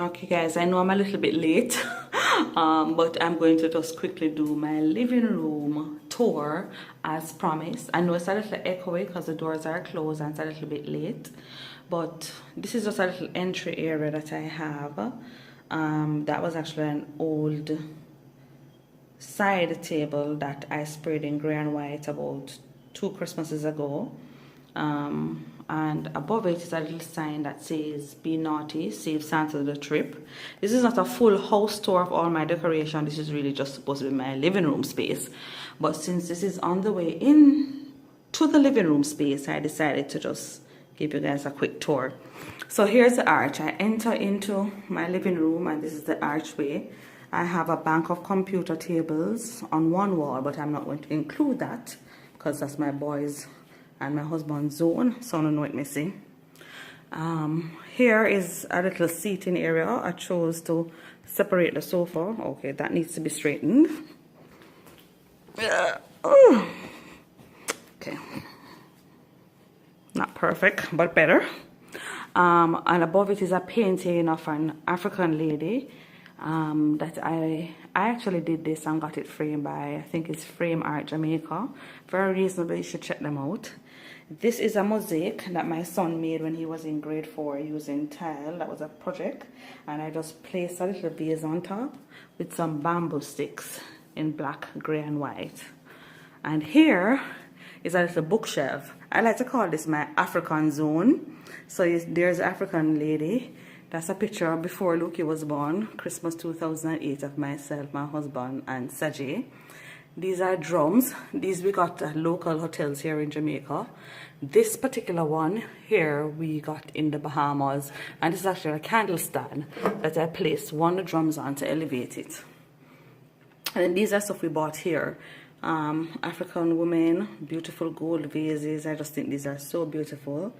Okay guys, I know I'm a little bit late, but I'm going to just quickly do my living room tour as promised. I know it's a little echoey because the doors are closed and it's a little bit late, but this is just a little entry area that I have. That was actually an old side table that I sprayed in grey and white about 2 Christmases ago. And above it is a little sign that says be naughty, save Santa the trip. This is not a full house tour of all my decoration. This is really just supposed to be my living room space, but since this is on the way in to the living room space, I decided to just give you guys a quick tour. So here's the arch. I enter into my living room and this is the archway. I have a bank of computer tables on one wall, but I'm not going to include that because that's my boys and my husband's zone, so I don't know it messy. Here is a little seating area. I chose to separate the sofa. Okay, that needs to be straightened. Okay, not perfect, but better. And above it is a painting of an African lady that I actually did this and got it framed by, I think it's Frame Art Jamaica. Very reasonable, you should check them out. This is a mosaic that my son made when he was in grade 4 using tile. That was a project, and I just placed a little vase on top with some bamboo sticks in black, grey and white. And here is a little bookshelf. I like to call this my African zone. So there's an African lady. That's a picture before Luki was born, Christmas 2008, of myself, my husband, and Sajay. These are drums. These we got at local hotels here in Jamaica. This particular one here we got in the Bahamas, and this is actually a candle stand that I placed one of the drums on to elevate it. And then these are stuff we bought here. African women, beautiful gold vases. I just think these are so beautiful.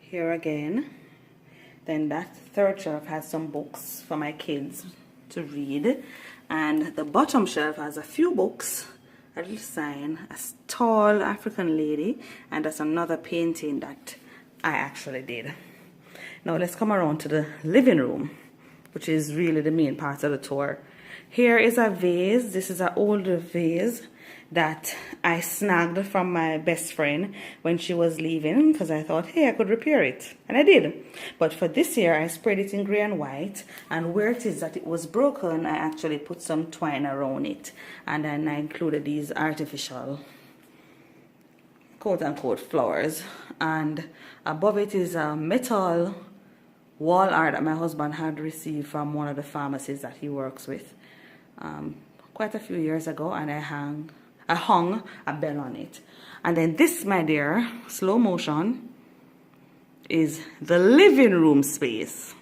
Here again. Then that third shelf has some books for my kids to read. And the bottom shelf has a few books, a little sign, a tall African lady, and that's another painting that I actually did. Now let's come around to the living room, which is really the main part of the tour. Here is a vase. This is an older vase that I snagged from my best friend when she was leaving because I thought, hey, I could repair it. And I did. But for this year, I sprayed it in grey and white. And where it is that it was broken, I actually put some twine around it. And then I included these artificial, quote-unquote, flowers. And above it is a metal wall art that my husband had received from one of the pharmacies that he works with quite a few years ago. And I hung a bell on it. And then this, my dear, slow motion, is the living room space.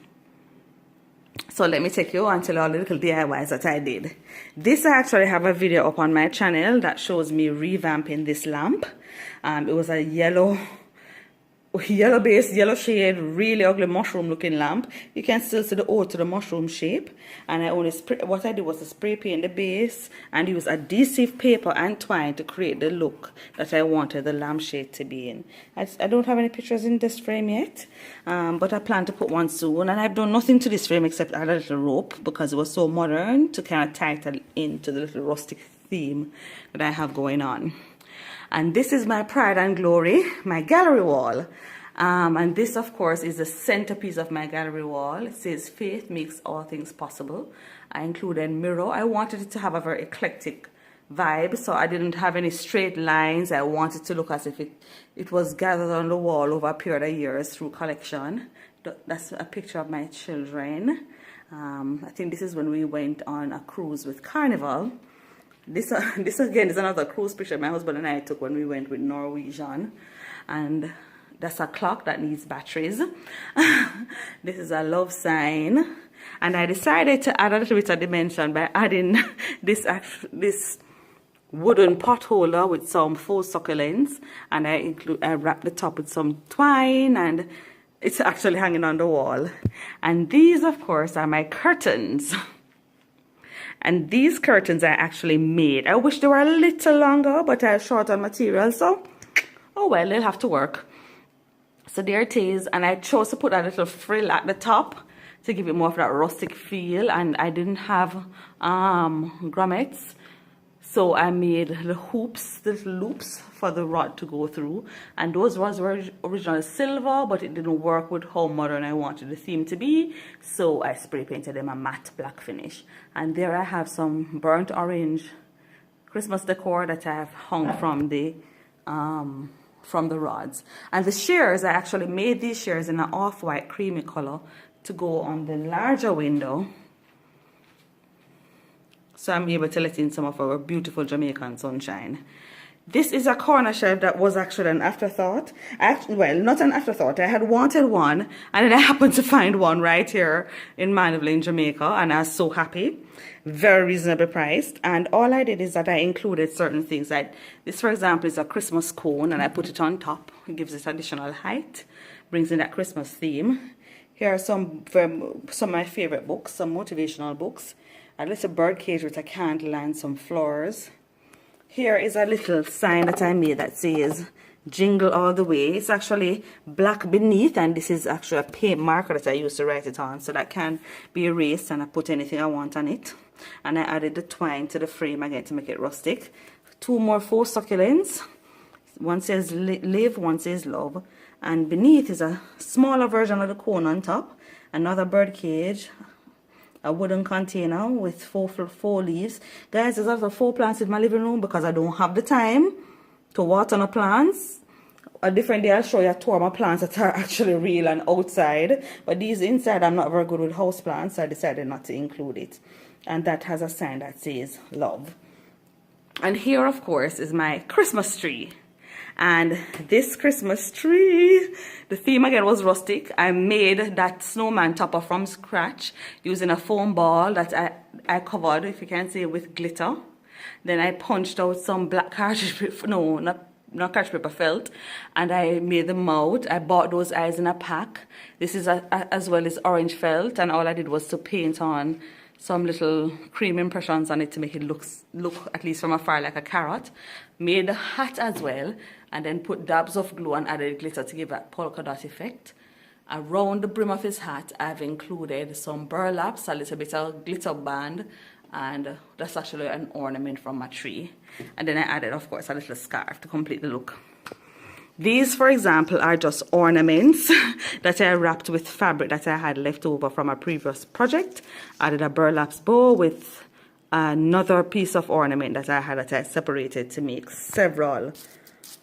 So let me take you on to all the little DIYs that I did. This, I actually have a video up on my channel that shows me revamping this lamp. It was a yellow base, yellow shade, really ugly mushroom looking lamp. You can still see the ode to the mushroom shape. And I only what I did was to spray paint the base and use adhesive paper and twine to create the look that I wanted the lampshade to be in. I don't have any pictures in this frame yet, but I plan to put one soon. And I've done nothing to this frame except add a little rope because it was so modern to kind of tie it into the little rustic theme that I have going on. And this is my pride and glory, my gallery wall. And this, of course, is the centerpiece of my gallery wall. It says, faith makes all things possible. I included mirror. I wanted it to have a very eclectic vibe, so I didn't have any straight lines. I wanted to look as if it was gathered on the wall over a period of years through collection. That's a picture of my children. I think this is when we went on a cruise with Carnival. This again is another cruise picture my husband and I took when we went with Norwegian. And that's a clock that needs batteries. This is a love sign. And I decided to add a little bit of dimension by adding this wooden pot holder with some faux succulents. And I wrapped the top with some twine, and it's actually hanging on the wall. And these, of course, are my curtains. And these curtains I actually made. I wish they were a little longer, but I'm short on material, so oh well, they'll have to work. So there it is, and I chose to put a little frill at the top to give it more of that rustic feel, and I didn't have grommets. So I made the hoops, the little loops for the rod to go through. And those rods were originally silver, but it didn't work with how modern I wanted the theme to be. So I spray painted them a matte black finish. And there I have some burnt orange Christmas decor that I have hung from the rods. And the shears, I actually made these shears in an off-white creamy color to go on the larger window. So I'm able to let in some of our beautiful Jamaican sunshine. This is a corner shelf that was actually an afterthought. Well, not an afterthought. I had wanted one, and then I happened to find one right here in Mandeville in Jamaica, and I was so happy. Very reasonably priced. And all I did is that I included certain things. Like this, for example, is a Christmas cone, and I put it on top. It gives it additional height, brings in that Christmas theme. Here are some of my favorite books, some motivational books. A little bird cage with a candle and some flowers. Here is a little sign that I made that says jingle all the way. It's actually black beneath, and this is actually a paint marker that I used to write it on, so that can be erased, and I put anything I want on it. And I added the twine to the frame again to make it rustic. 2 more faux succulents. One says live, one says love. And beneath is a smaller version of the cone on top. Another bird cage. A wooden container with faux leaves. Guys, there's also faux plants in my living room because I don't have the time to water my plants. A different day I'll show you a tour of my plants that are actually real and outside. But these inside, I'm not very good with house plants, so I decided not to include it. And that has a sign that says love. And here, of course, is my Christmas tree. And this Christmas tree, the theme again was rustic. I made that snowman topper from scratch using a foam ball that I covered, if you can see, with glitter. Then I punched out some black cartridge paper, no, not cartridge paper, felt, and I made the mouth. I bought those eyes in a pack. This is as well as orange felt, and all I did was to paint on some little cream impressions on it to make it look at least from afar like a carrot. Made the hat as well, and then put dabs of glue and added glitter to give that polka dot effect. Around the brim of his hat, I've included some burlaps, a little bit of glitter band, and that's actually an ornament from my tree. And then I added, of course, a little scarf to complete the look. These, for example, are just ornaments that I wrapped with fabric that I had left over from a previous project. Added a burlap bow with another piece of ornament that I had that I separated to make several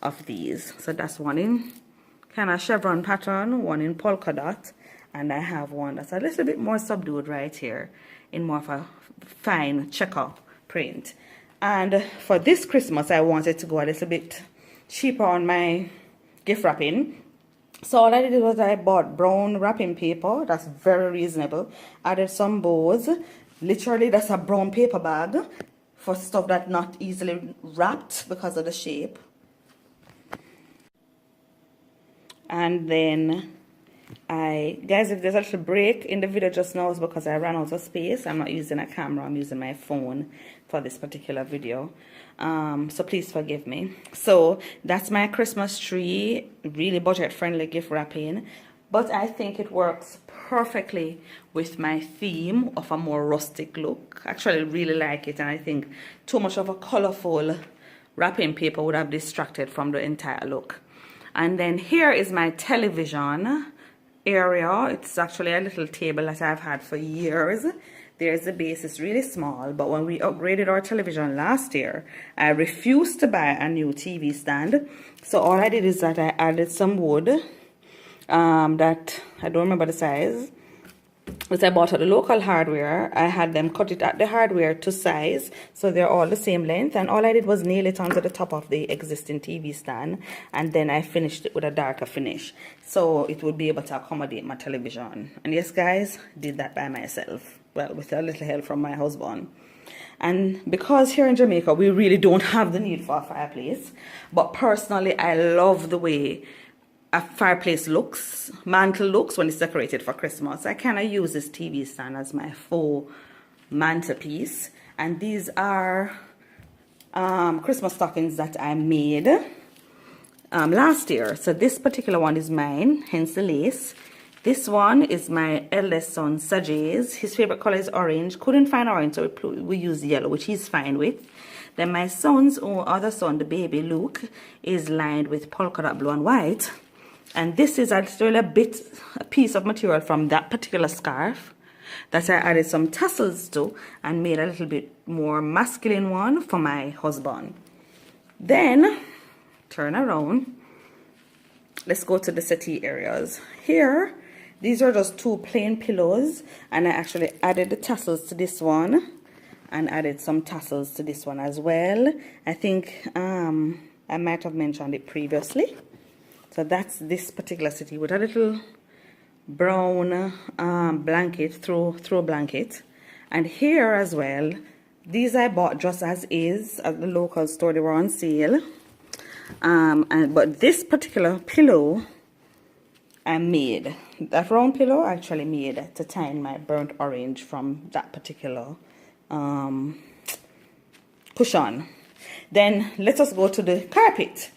of these. So that's one in kind of chevron pattern, one in polka dot, and I have one that's a little bit more subdued right here in more of a fine checker print. And for this Christmas, I wanted to go a little bit cheaper on my gift wrapping. So all I did was I bought brown wrapping paper. That's very reasonable. Added some bows. Literally, that's a brown paper bag for stuff that's not easily wrapped because of the shape. And then guys, if there's a little break in the video just now, it's because I ran out of space. I'm not using a camera, I'm using my phone for this particular video. So please forgive me. So that's my Christmas tree, really budget-friendly gift wrapping. But I think it works perfectly with my theme of a more rustic look. Actually, I really like it, and I think too much of a colorful wrapping paper would have distracted from the entire look. And then here is my television area. It's actually a little table that I've had for years. There's the base, it's really small, but when we upgraded our television last year, I refused to buy a new TV stand. So all I did is that I added some wood that I don't remember the size, which I bought at the local hardware. I had them cut it at the hardware to size, so they're all the same length, and all I did was nail it onto the top of the existing TV stand, and then I finished it with a darker finish so it would be able to accommodate my television. And yes guys, did that by myself, well, with a little help from my husband. And because here in Jamaica we really don't have the need for a fireplace, but personally I love the way a fireplace looks, mantle looks when it's decorated for Christmas. I kind of use this TV stand as my faux mantelpiece. And these are Christmas stockings that I made last year. So this particular one is mine, hence the lace. This one is my eldest son, Sajay's. His favorite color is orange. Couldn't find orange, so we used yellow, which he's fine with. Then my son's other son, the baby, Luke, is lined with polka dot blue and white. And this is actually a piece of material from that particular scarf that I added some tassels to and made a little bit more masculine one for my husband. Then, turn around. Let's go to the settee areas. Here, these are just two plain pillows, and I actually added the tassels to this one and added some tassels to this one as well. I think I might have mentioned it previously. So that's this particular settee with a little brown blanket, throw blanket. And here as well, these I bought just as is at the local store. They were on sale. But this particular pillow I made. That round pillow I actually made to tie in my burnt orange from that particular cushion. Then let us go to the carpet,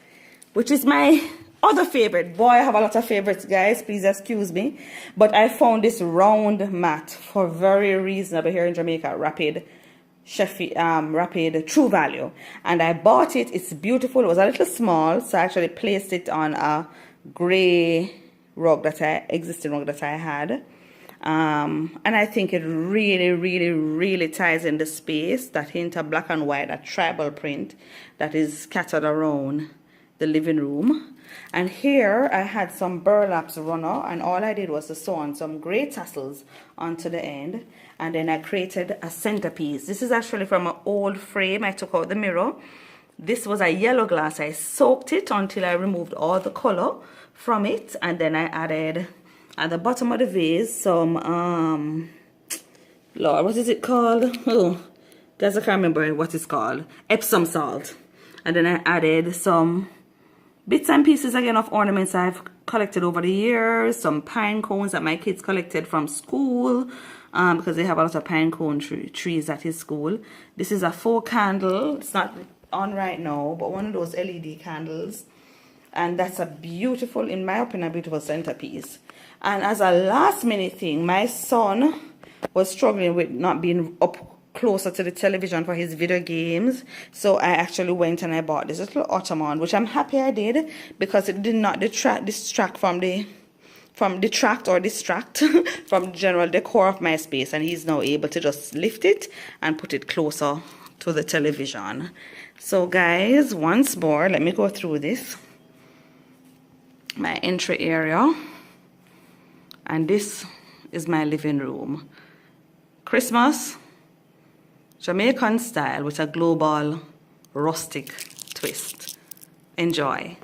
which is my other favorite. Boy, I have a lot of favorites, guys, please excuse me, but I found this round mat for very reasonable here in Jamaica, rapid True Value, and I bought it. It's beautiful. It was a little small, so I actually placed it on a gray existing rug that I had, and I think it really ties in the space, that hint of black and white, that tribal print that is scattered around the living room. And here I had some burlaps runner, and all I did was to sew on some gray tassels onto the end, and then I created a centerpiece. This is actually from an old frame. I took out the mirror. This was a yellow glass. I soaked it until I removed all the color from it, and then I added at the bottom of the vase some Lord, what is it called? Oh, guys, I can't remember what it's called. Epsom salt. And then I added some bits and pieces again of ornaments I've collected over the years. Some pine cones that my kids collected from school, because they have a lot of pine cone trees at his school. This is a faux candle. It's not on right now, but one of those LED candles. And that's a beautiful, in my opinion, a beautiful centerpiece. And as a last minute thing, my son was struggling with not being up closer to the television for his video games, so I actually went and I bought this little ottoman, which I'm happy I did, because it did not distract from the general decor of my space, and he's now able to just lift it and put it closer to the television. So guys, once more, let me go through this. My entry area, and this is my living room. Christmas, Jamaican style with a global rustic twist. Enjoy.